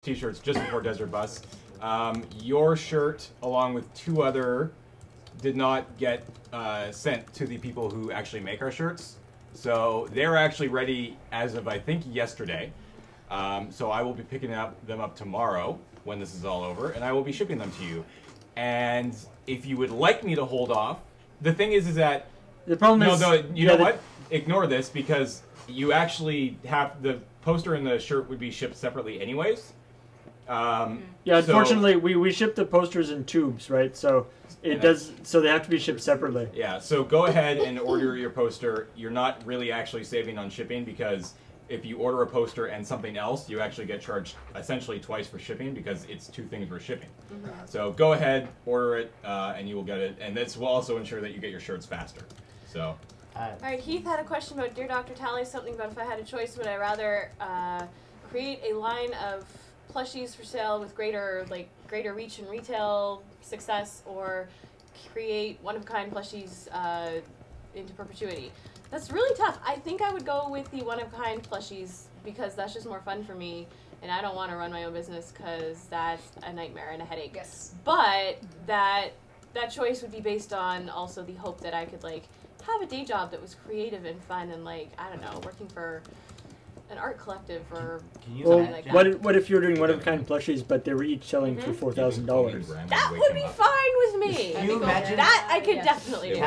T-shirts just before Desert Bus. Your shirt, along with 2 other, did not get sent to the people who actually make our shirts. So they're actually ready as of, I think, yesterday. So I will be picking them up tomorrow when this is all over, and I will be shipping them to you. And if you would like me to hold off, the thing is that... The problem is... No, you know what? Ignore this, because you actually have... The poster and the shirt would be shipped separately anyways. Yeah, unfortunately, we ship the posters in tubes, right? So so they have to be shipped separately. Yeah, so go ahead and order your poster. You're not really actually saving on shipping, because if you order a poster and something else, you actually get charged essentially twice for shipping, because it's 2 things we're shipping. So go ahead, order it, and you will get it. And this will also ensure that you get your shirts faster. So. Alright, Heath had a question about Dear Dr. Tally, something about if I had a choice, would I rather create a line of plushies for sale with greater reach and retail success, or create one-of-a-kind plushies into perpetuity? That's really tough. I think I would go with the one-of-a-kind plushies, because that's just more fun for me, and I don't want to run my own business because that's a nightmare and a headache. Yes. But that choice would be based on also the hope that I could have a day job that was creative and fun, and I don't know, working for an art collective or something like that. What if you're doing one-of-a-kind plushies, but they were each selling for $4,000? That would be fine with me. Can you imagine that? I could definitely do.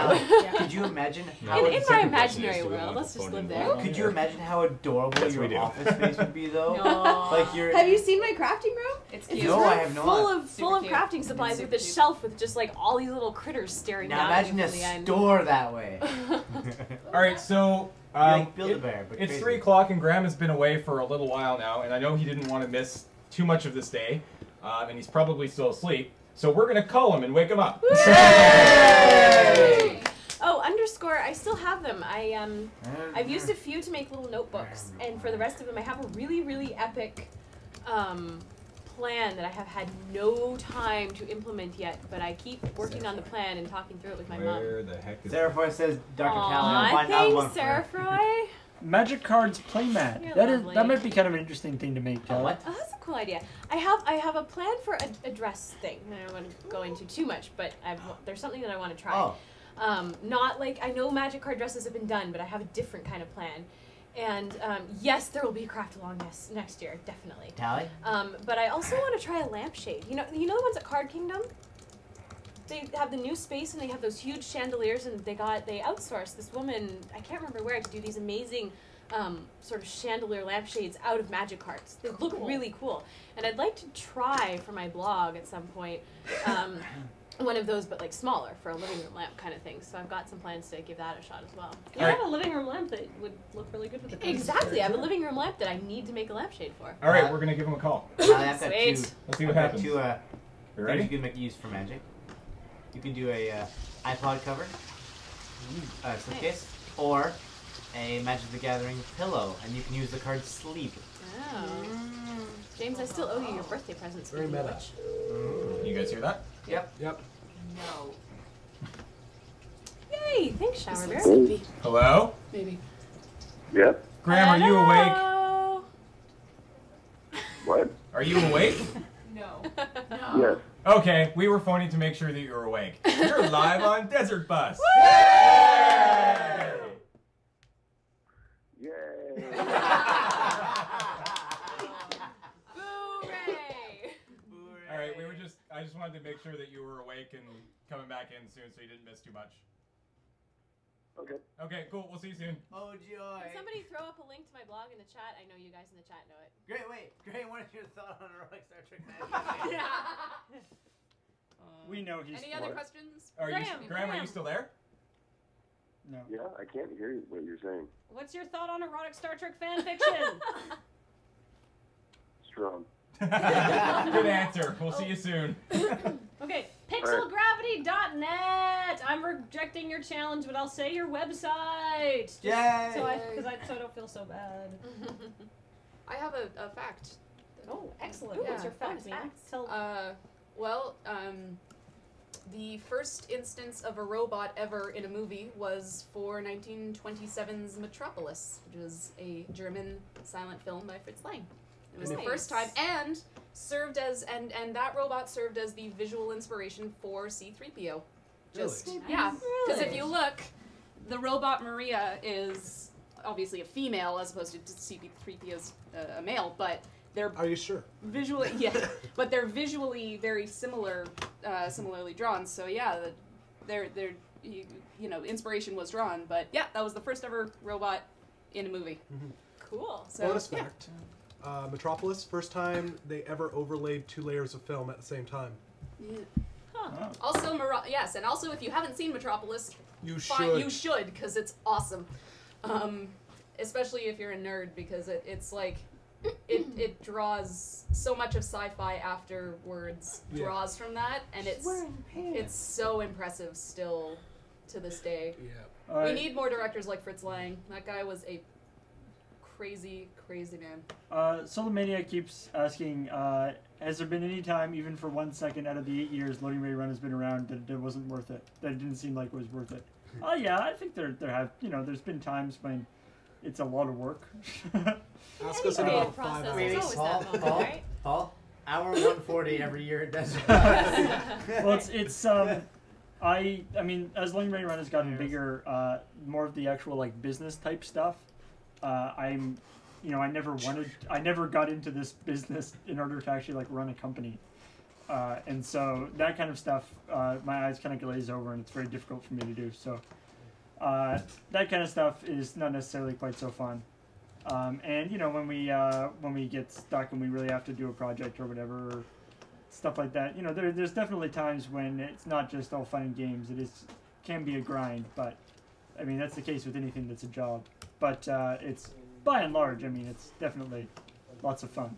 Could you imagine how in my imaginary world? Let's just live there. Could you imagine how adorable your office space would be, though? No. Have you seen my crafting room? It's cute. No, I have not. Full of crafting supplies with a shelf with just all these little critters staring down. Now imagine a store that way. All right, so. Build-A-Bear, but it's 3 o'clock and Graham has been away for a little while now, and I know he didn't want to miss too much of this day, and he's probably still asleep, so we're going to call him and wake him up. Yay! Oh, underscore, I still have them. I've used a few to make little notebooks, and for the rest of them I have a really, really epic plan that I have had no time to implement yet, but I keep working on the plan and talking through it with my mom. Where the heck is Sarah Foy says Dr. Callan. Thanks, Sarah Froy. Magic Cards playmat. That might be kind of an interesting thing to make. What? Oh, that's a cool idea. I have a plan for a dress thing. I don't want to go into too much, but there's something that I want to try. Not I know magic card dresses have been done, but I have a different kind of plan. And yes, there will be a craft along next year, definitely. Tally? But I also want to try a lampshade. You know the ones at Card Kingdom? They have the new space and they have those huge chandeliers, and they outsourced this woman, I can't remember where, to do these amazing sort of chandelier lampshades out of magic cards. They look really cool. And I'd like to try for my blog at some point one of those, but smaller, for a living room lamp kind of thing. So I've got some plans to give that a shot as well. You have a living room lamp that would look really good with the Exactly. I have a living room lamp that I need to make a lampshade for. All right, we're going to give him a call. Sweet. Let's see what happens. You ready? You can make use for magic. You can do a iPod cover, a slipcase, or a Magic the Gathering pillow, and you can use the card Sleep. Oh. James, I still owe you your birthday present. Very meta. You guys hear that? Yep. No. Yay! Thanks, Shower Bear. Hello? Maybe. Yep. Graham, are you awake? What? Are you awake? No. Yes. Okay, we were phoning to make sure that you're awake. You're live on Desert Bus. Yay! All right, I just wanted to make sure that you were awake and coming back in soon so you didn't miss too much. Okay. Okay, cool. We'll see you soon. Oh, joy. Can somebody throw up a link to my blog in the chat? I know you guys in the chat know it. Great, what is your thought on heroic Star Trek fan? We know he's Any other questions? Graham, are you still there? No. Yeah, I can't hear what you're saying. What's your thought on erotic Star Trek fan fiction? Strong. Good answer. We'll see you soon. Okay, pixelgravity.net. I'm rejecting your challenge, but I'll say your website. Yay! So I don't feel so bad. I have a fact. Oh, excellent. Ooh, What's your fact, man? The first instance of a robot ever in a movie was for 1927's Metropolis, which was a German silent film by Fritz Lang. It was the first time, and served as and that robot served as the visual inspiration for C-3PO. Just yeah, because if you look, the robot Maria is obviously a female as opposed to C-3PO is a male, but they're Are you sure? visually but they're visually very similar, similarly drawn. So yeah, they're you know, inspiration was drawn, but yeah, that was the first ever robot in a movie. Cool. So Bonus fact. Metropolis, first time they ever overlaid 2 layers of film at the same time. Yeah. Oh. Also, yes, and also if you haven't seen Metropolis, You you should, because it's awesome. Especially if you're a nerd, because it's like, it draws so much of sci-fi afterwards, draws from that, and it's so impressive still to this day. Yeah. We need more directors like Fritz Lang. That guy was a crazy, crazy man. Solomania keeps asking, has there been any time, even for 1 second out of the 8 years Loading Ray Run has been around, that it wasn't worth it? That it didn't seem like it was worth it? Oh yeah, I think there have, you know, there's been times when it's a lot of work. Ask us in Any about creative 5 process hours. is always that moment, right? Paul, hour 140 every year at Desert. Well, it's I mean, as Loading Ray Run has gotten bigger, more of the actual like business type stuff. I'm, you know, I never got into this business in order to actually like run a company, and so that kind of stuff, my eyes kind of glaze over, and it's very difficult for me to do. So that kind of stuff is not necessarily quite so fun. And you know, when we get stuck and we really have to do a project or whatever, or stuff like that, you know, there's definitely times when it's not just all fun and games. It can be a grind, but I mean that's the case with anything that's a job. But it's, by and large, I mean, it's definitely lots of fun.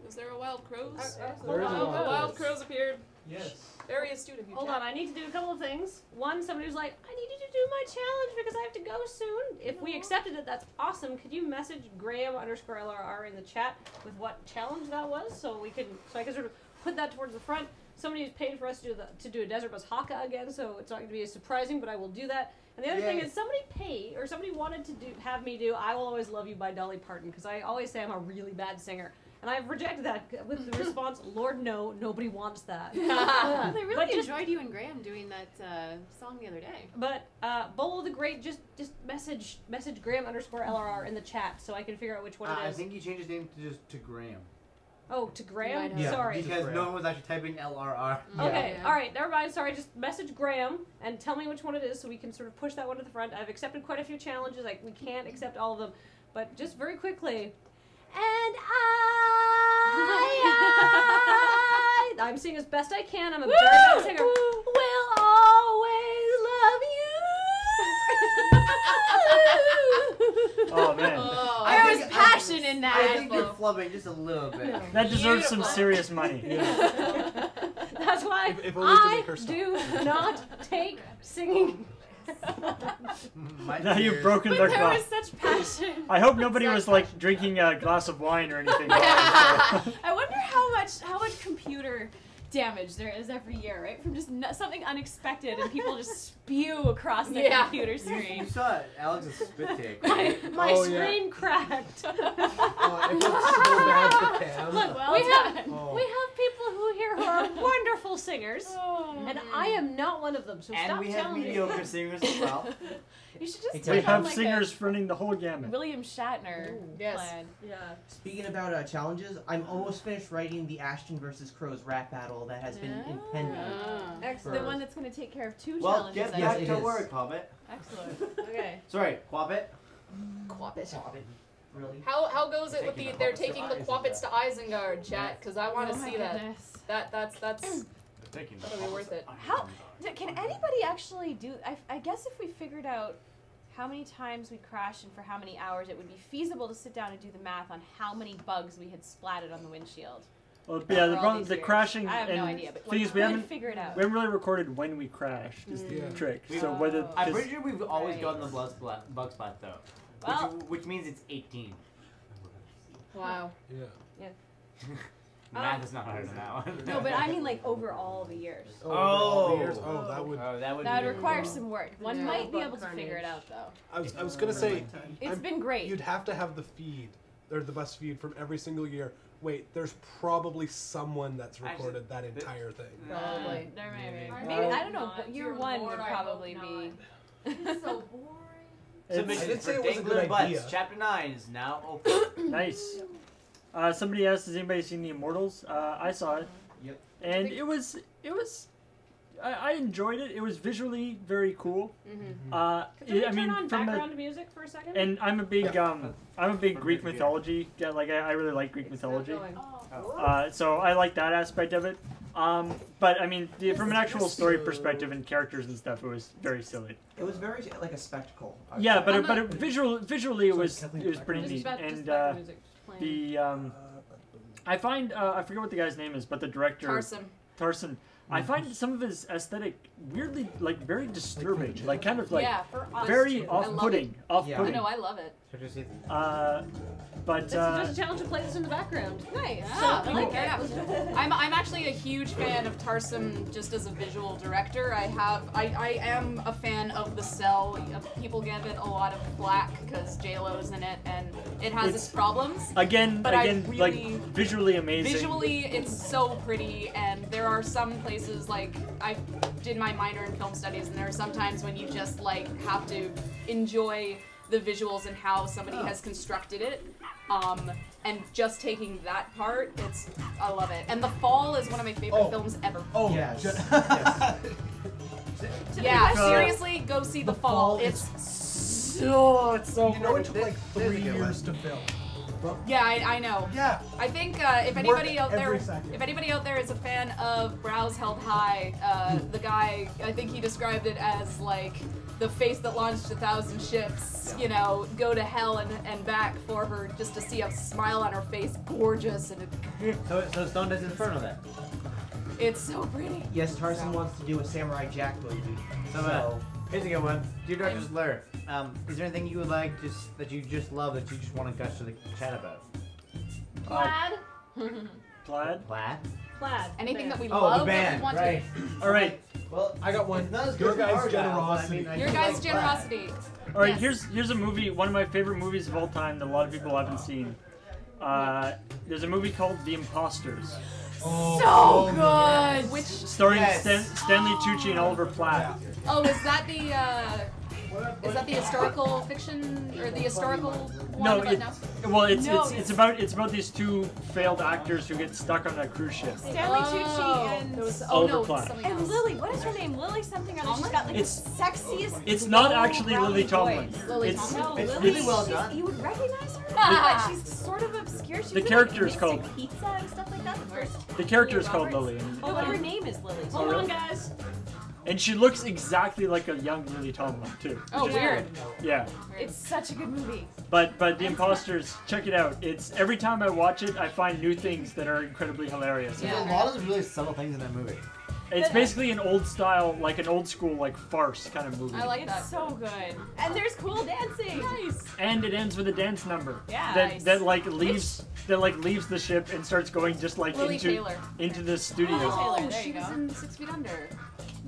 Is there a wild crows? There is a wild Wild crows appeared. Yes. Very astute of you. Hold Jack. on, I need to do a couple of things. One, somebody was like, I need you to do my challenge because I have to go soon. If we accepted it, that's awesome. Could you message Graham_LRR in the chat with what challenge that was, so I can sort of put that towards the front. Somebody who's paid for us to do a Desert Bus Haka again, so it's not going to be as surprising, but I will do that. And the other thing is, somebody wanted to have me do "I Will Always Love You" by Dolly Parton, because I always say I'm a really bad singer. And I've rejected that with the response, Lord, no, nobody wants that. Well, they really But just- enjoyed you and Graham doing that song the other day. But Bolo the Great, just message Graham_LRR in the chat so I can figure out which one it I is. think you changed his name to Graham. Oh, to Graham? Might have. Sorry. Because no one was actually typing LRR. Okay, Yeah. alright, never mind. Sorry, just message Graham and tell me which one it is so we can sort of push that one to the front. I've accepted quite a few challenges. Like, we can't accept all of them. But just very quickly. And I'm singing as best I can. I'm a very bad singer. Will always love you. Oh man, There was passion in that. I think you're flubbing just a little bit. that deserves some Beautiful. serious money. That's why If only to I make her stop. do not take singing. Now you've broken But their there clock. was such passion. I hope nobody was like drinking a glass of wine or anything. I wonder how much computer damage there is every year, right? From just something unexpected and people just spew across the computer You screen. saw Alex's spit take. My Oh, yeah. screen cracked. It looks so bad for Cam. Look, Well we done. have Oh. people who here who are wonderful singers, Oh, and I am not one of them. So And stop we have telling me. mediocre singers as well. you should just We take We on have like singers running the whole a gamut. William Shatner Yes. plan. Yeah. Speaking about challenges, I'm almost finished writing the Ashton versus Crows rap battle that has been impending. Excellent. The For- one that's going to take care of two Well, challenges. get I Yes, back think. it to is. work, Hobbit. Excellent. Okay. Sorry, Quabbit. Quabbit. Really? How goes it with Taking the they're puppets to taking the Isengard. Quappets to Isengard, chat? Because I want to Oh my see that. goodness. That's That'll be worth it. How can anybody actually do? I guess if we figured out how many times we crashed and for how many hours, it would be feasible to sit down and do the math on how many bugs we had splatted on the windshield. Well, yeah, the for all problem, these the years. crashing I have and no idea, but thing is, we couldn't haven't figure it out. really recorded when we crashed. Is the Yeah. trick. We- So whether Oh. I'm 'cause- pretty sure we've always Right. gotten the bug splat though. Well- which means it's 18. Wow. Yeah. Math is not hard on that one. No, but I mean like over all the years. All the years. Oh. Oh, that would. That would That be would require some work. One Yeah. might be Bug able to figure it carnage. out though. I was gonna say. It's I'm- been great. You'd have to have the feed or the bus feed from every single year. Wait, there's probably someone that's recorded that entire thing. Probably. There may be. Maybe- I don't know. Year one would probably be. So boring. Submissions didn't say for it was a good Dangler Butts. idea. Chapter 9 is now open. Nice. Somebody asked, has anybody seen The Immortals? I saw it. Yep. And it was. I enjoyed it. It was visually very cool. Can we turn on background music for a second? And I'm a big Greek mythology. Yeah, like I really like Greek It's not mythology. going. So I like that aspect of it. But I mean, from an actual story perspective and characters and stuff, it was very silly. It was very like a spectacle. I would Yeah, say. but visually it was pretty Just neat. about- just And background music playing. I find I forget what the guy's name is, but the director Tarson. I find some of his aesthetic weirdly very disturbing, like kind of like Yeah, for us very too. I love off-putting. I Off-putting. know, I love it. But This is just a challenge to play this in the background. Nice. Yeah, So, like, okay. yeah. I'm actually a huge fan of Tarsem just as a visual director. I am a fan of The Cell. People give it a lot of flack because J-Lo's in it and it has its problems. Again, But I like really- visually amazing. Visually, it's so pretty, and there are some places, like, I did my minor in film studies, and there are some times when you just, like, have to enjoy the visuals and how somebody has constructed it. And just taking that part, I love it. And The Fall is one of my favorite films ever. Oh, Yes. yes. Yeah, seriously, go see The Fall. It's so You know it took like 3 years to film. Yeah, I know. Yeah. I think if anybody out there, every second. if anybody out there is a fan of Brows Held High, the guy, I think he described it as like the face that launched 1,000 ships. You know, go to hell and back for her just to see a smile on her face, gorgeous, and So Stone does Inferno then. it's so pretty. Yes, Tarzan wants to do a Samurai Jack movie. So, here's a good one. Dear Dr. Slur, is there anything you would like that you just love that you just want to gush to the chat about? Plaid. Plaid. Plaid? Plaid. Anything that we Oh, love the band, that we want right. to. All right. Well, I got one. it's not as Your good as guys' Argyle, but generosity. I Your do guys' like generosity. All right. Yes. Here's a movie. One of my favorite movies of all time that a lot of people haven't seen. There's a movie called The Imposters, So good. Which? starring Yes. Stanley Tucci and Oliver Platt. Oh, is that the historical fiction or the historical one? No, about well, No, it's about these two failed actors who get stuck on a cruise ship. Stanley Tucci and Oliver no, Platt. something and else. Lily. What is her name? Lily something or other. She's got like It's- the sexiest. It's not low, actually growly Lily Tomlin. voice. Lily It's Tomlin? No, It's Lily. really well she's- done. You would recognize her, Ah. but she's sort of obscure. She's The in, character is like, called- Mystic Pizza and stuff like that. The first. the character is called Roberts. Lily, and, No, but her name is Lily. Hold on, guys. and she looks exactly like a young Lily Tomlin too. Oh, weird. Yeah, It's such a good movie. but The Imposters, check it out. It's every time I watch it, I find new things that are incredibly hilarious. There's a lot of really subtle things in that movie. It's basically an old style, like an old school, like farce kind of movie. I like It's that. so good. And there's cool dancing. Nice. And it ends with a dance number. Yeah. That Nice. that like leaves leaves the ship and starts going just like Lily into Taylor. into the studio. Oh, Taylor, there she you was go. in 6 Feet Under.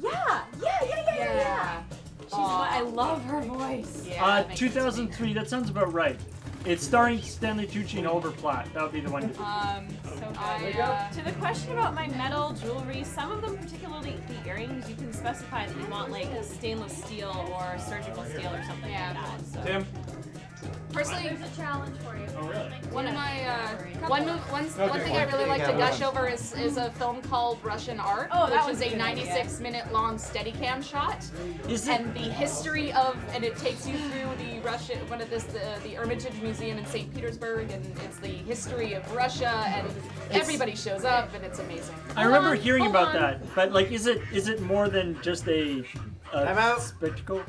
Yeah. She's I love her voice. Yeah. that makes sense to me. 2003. That sounds about right. It's starring Stanley Tucci and Oliver Platt. That would be the one. So good. I, To the question about my metal jewelry, some of them, particularly the earrings, you can specify that you want like stainless steel or surgical steel or something Yeah. like that. So. Tim? personally, There's a challenge for you. Oh, really? one of my one Okay, thing I really like to one. gush over is a film called Russian Art, Oh, that which was is a a good 96-minute long Steadicam shot, Is it? and the history of, and it takes you through the Russia, the Hermitage Museum in St. Petersburg, and it's the history of Russia, and everybody shows up, and it's amazing. I remember on, hearing hold about on. that, but like, is it more than just a I'm out. spectacle?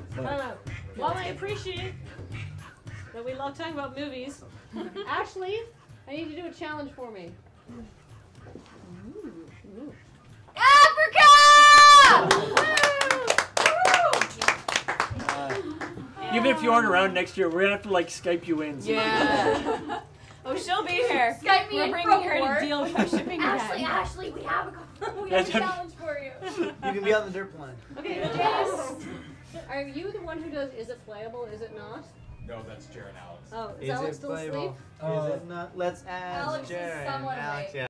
While I appreciate that we love talking about movies, Ashley, I need you to do a challenge for me. Even if you aren't around next year, we're gonna have to like Skype you in. Yeah. Oh, she'll be here. Skype me We're in bringing from her work. to deal with our shipping Ashley, again. Ashley, we have a challenge for you. You can be on the dirt plane. Okay, Jess, are you the one who does is it playable, is it not? No, that's Jared and Alex. Oh, is Alex still asleep? Is it not? Let's ask Alex is Jared. somewhat Alex, awake. yeah.